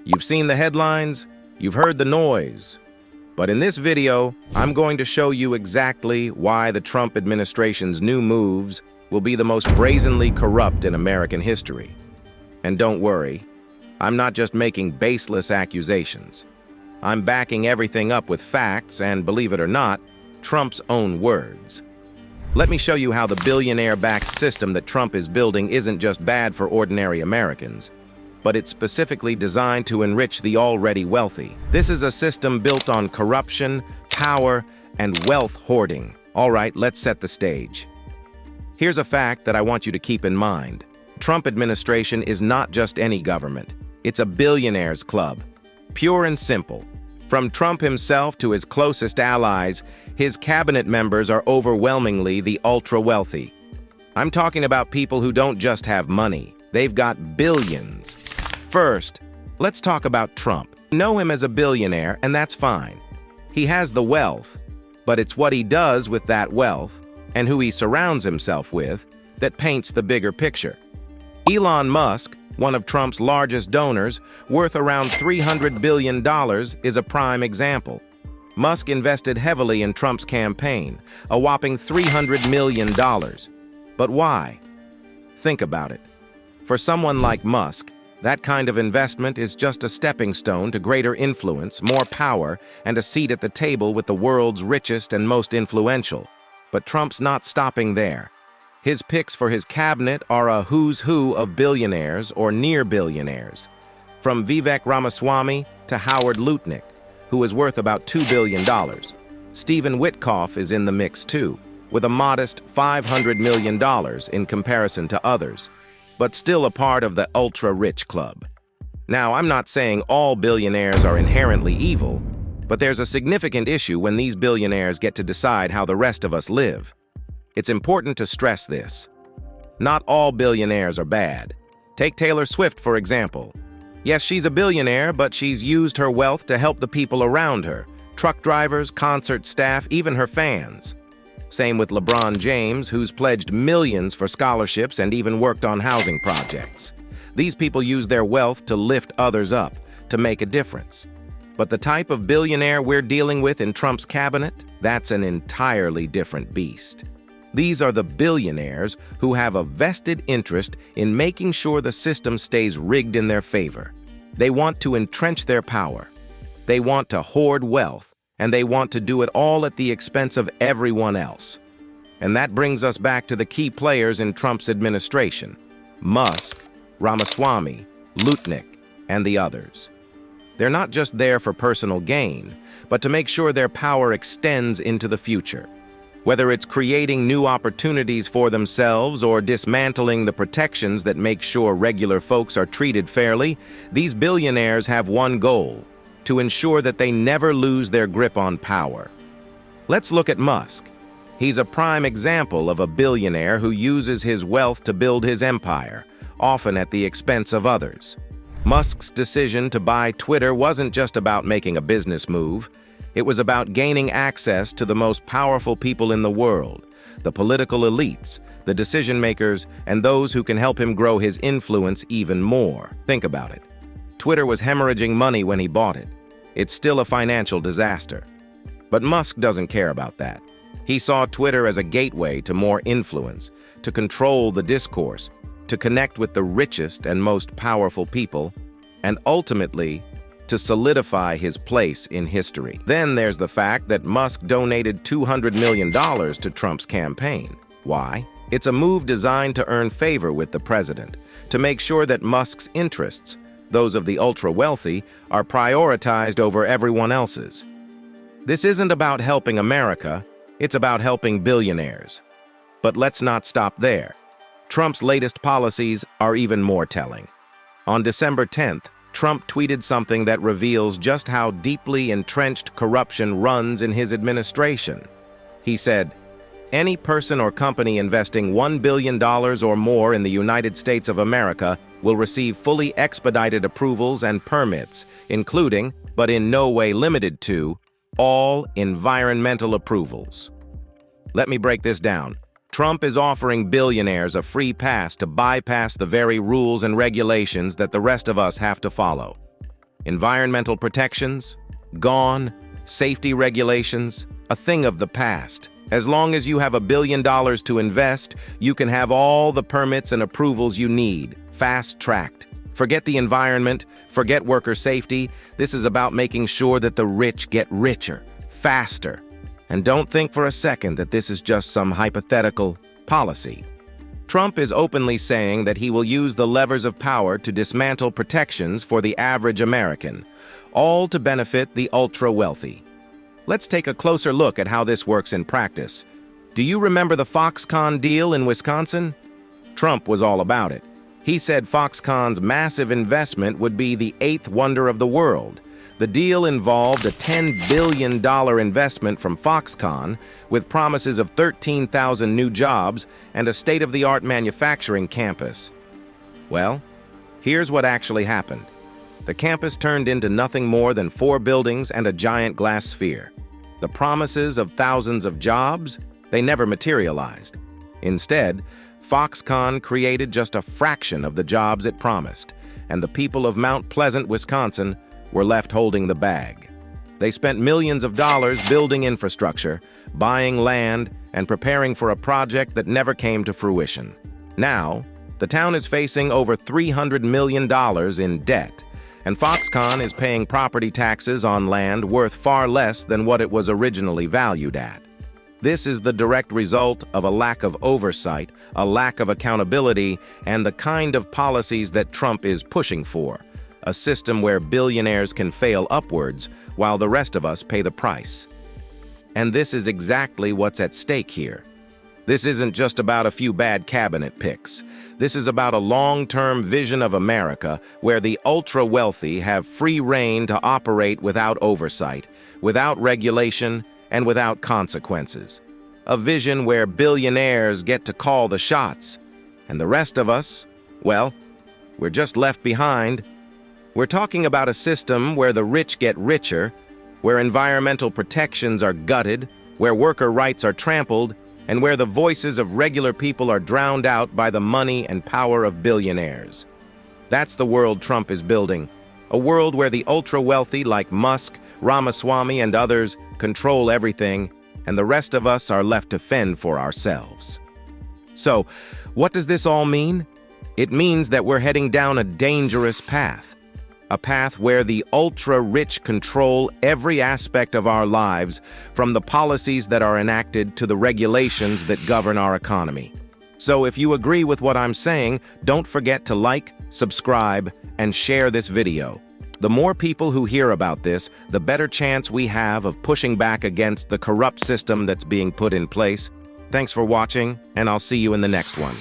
You've seen the headlines, you've heard the noise. But in this video, I'm going to show you exactly why the Trump administration's new moves will be the most brazenly corrupt in American history. And don't worry, I'm not just making baseless accusations. I'm backing everything up with facts and, believe it or not, Trump's own words. Let me show you how the billionaire-backed system that Trump is building isn't just bad for ordinary Americans, but it's specifically designed to enrich the already wealthy. This is a system built on corruption, power, and wealth hoarding. All right, let's set the stage. Here's a fact that I want you to keep in mind. Trump administration is not just any government. It's a billionaires club. Pure and simple. From Trump himself to his closest allies, his cabinet members are overwhelmingly the ultra-wealthy. I'm talking about people who don't just have money. They've got billions. First, let's talk about Trump. Know him as a billionaire, and that's fine. He has the wealth, but it's what he does with that wealth and who he surrounds himself with that paints the bigger picture. Elon Musk, one of Trump's largest donors, worth around $300 billion, is a prime example. Musk invested heavily in Trump's campaign, a whopping $300 million. But why? Think about it. For someone like Musk, that kind of investment is just a stepping stone to greater influence, more power, and a seat at the table with the world's richest and most influential. But Trump's not stopping there. His picks for his cabinet are a who's who of billionaires or near billionaires, from Vivek Ramaswamy to Howard Lutnick, who is worth about $2 billion. Stephen Witkoff is in the mix too, with a modest $500 million in comparison to others, but still a part of the ultra-rich club. Now, I'm not saying all billionaires are inherently evil, but there's a significant issue when these billionaires get to decide how the rest of us live. It's important to stress this. Not all billionaires are bad. Take Taylor Swift, for example. Yes, she's a billionaire, but she's used her wealth to help the people around her. Truck drivers, concert staff, even her fans. Same with LeBron James, who's pledged millions for scholarships and even worked on housing projects. These people use their wealth to lift others up, to make a difference. But the type of billionaire we're dealing with in Trump's cabinet, that's an entirely different beast. These are the billionaires who have a vested interest in making sure the system stays rigged in their favor. They want to entrench their power. They want to hoard wealth, and they want to do it all at the expense of everyone else. And that brings us back to the key players in Trump's administration: Musk, Ramaswamy, Lutnick, and the others. They're not just there for personal gain, but to make sure their power extends into the future. Whether it's creating new opportunities for themselves or dismantling the protections that make sure regular folks are treated fairly, these billionaires have one goal: to ensure that they never lose their grip on power. Let's look at Musk. He's a prime example of a billionaire who uses his wealth to build his empire, often at the expense of others. Musk's decision to buy Twitter wasn't just about making a business move. It was about gaining access to the most powerful people in the world, the political elites, the decision-makers, and those who can help him grow his influence even more. Think about it. Twitter was hemorrhaging money when he bought it. It's still a financial disaster. But Musk doesn't care about that. He saw Twitter as a gateway to more influence, to control the discourse, to connect with the richest and most powerful people, and ultimately, to solidify his place in history. Then there's the fact that Musk donated $200 million to Trump's campaign. Why? It's a move designed to earn favor with the president, to make sure that Musk's interests, those of the ultra-wealthy, are prioritized over everyone else's. This isn't about helping America, it's about helping billionaires. But let's not stop there. Trump's latest policies are even more telling. On December 10th, Trump tweeted something that reveals just how deeply entrenched corruption runs in his administration. He said, "Any person or company investing $1 billion or more in the United States of America will receive fully expedited approvals and permits, including, but in no way limited to, all environmental approvals." Let me break this down. Trump is offering billionaires a free pass to bypass the very rules and regulations that the rest of us have to follow. Environmental protections? Gone. Safety regulations? A thing of the past. As long as you have $1 billion to invest, you can have all the permits and approvals you need, fast-tracked. Forget the environment, forget worker safety. This is about making sure that the rich get richer, faster. And don't think for a second that this is just some hypothetical policy. Trump is openly saying that he will use the levers of power to dismantle protections for the average American, all to benefit the ultra-wealthy. Let's take a closer look at how this works in practice. Do you remember the Foxconn deal in Wisconsin? Trump was all about it. He said Foxconn's massive investment would be the eighth wonder of the world. The deal involved a $10 billion investment from Foxconn, with promises of 13,000 new jobs and a state-of-the-art manufacturing campus. Well, here's what actually happened. The campus turned into nothing more than 4 buildings and a giant glass sphere. The promises of thousands of jobs, they never materialized. Instead, Foxconn created just a fraction of the jobs it promised, and the people of Mount Pleasant, Wisconsin, were left holding the bag. They spent millions of dollars building infrastructure, buying land, and preparing for a project that never came to fruition. Now, the town is facing over $300 million in debt, and Foxconn is paying property taxes on land worth far less than what it was originally valued at. This is the direct result of a lack of oversight, a lack of accountability, and the kind of policies that Trump is pushing for. A system where billionaires can fail upwards while the rest of us pay the price. And this is exactly what's at stake here. This isn't just about a few bad cabinet picks. This is about a long-term vision of America where the ultra-wealthy have free rein to operate without oversight, without regulation, and without consequences. A vision where billionaires get to call the shots, and the rest of us, well, we're just left behind. We're talking about a system where the rich get richer, where environmental protections are gutted, where worker rights are trampled, and where the voices of regular people are drowned out by the money and power of billionaires. That's the world Trump is building, a world where the ultra-wealthy like Musk, Ramaswamy, and others control everything, and the rest of us are left to fend for ourselves. So, what does this all mean? It means that we're heading down a dangerous path. A path where the ultra-rich control every aspect of our lives, from the policies that are enacted to the regulations that govern our economy. So if you agree with what I'm saying, don't forget to like, subscribe, and share this video. The more people who hear about this, the better chance we have of pushing back against the corrupt system that's being put in place. Thanks for watching, and I'll see you in the next one.